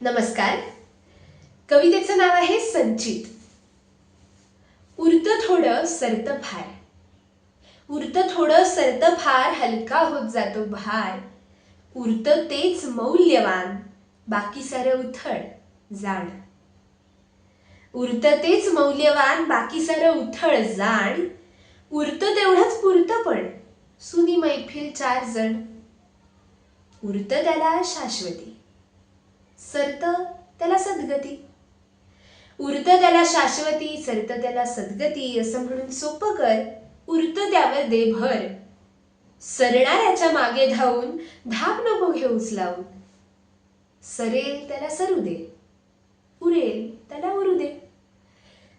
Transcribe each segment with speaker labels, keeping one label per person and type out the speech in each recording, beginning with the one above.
Speaker 1: नमस्कार. कवितेचं नाव आहे संचित. उरतं थोडं सरतं फार, उरतं थोडं सरतं फार, हलका होत जातो भार. उरतं तेच मौल्यवान, बाकी सारं उथळ जाण. उरतं तेच मौल्यवान, बाकी सारं उथळ जाण. उरतं तेवढंच पुरतं पण, सुनी मैफिल 4 जण. उरतं त्याला शाश्वती, सरतं त्याला सद्गती. उरतं त्याला शाश्वती, सरतं त्याला सद्गती, असं म्हणून सोपं कर. उरतं त्यावर दे भर, सरणाऱ्याच्या मागे धावून धाप नको घेऊच लावून. सरेल त्याला सरू दे, उरेल त्याला उरू दे.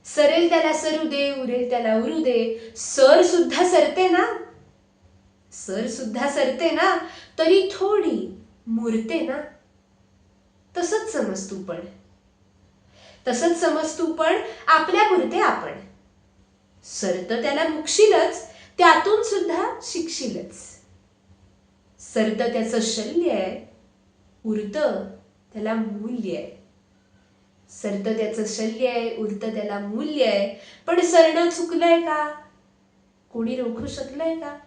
Speaker 1: सरेल त्याला सरू दे, उरेल त्याला उरू दे. सर सुद्धा सरते ना, सर सुद्धा सरते ना, तरी थोडी मुरते ना. तसंच समज तू पण, तसंच समज तू पण, आपल्यापुरते आपण. सरतं त्याला मुकशीलच, त्यातून सुद्धा शिकशीलच. सरतं त्याचं शल्य आहे, उरतं त्याला मूल्य आहे. सरतं त्याचं शल्य आहे, उरतं त्याला मूल्य आहे. पण सरणं चुकलंय का, कोणी रोखू शकलंय का?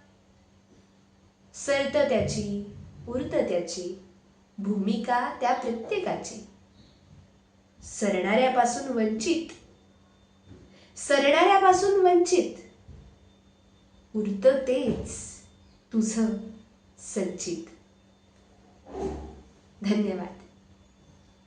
Speaker 1: सरतं त्याची, उरतं त्याची, भूमिका त्या प्रत्येकाची. सरणाऱ्यापासून वंचित, सरणाऱ्यापासून वंचित, उरतं तेच तुझं संचित. धन्यवाद.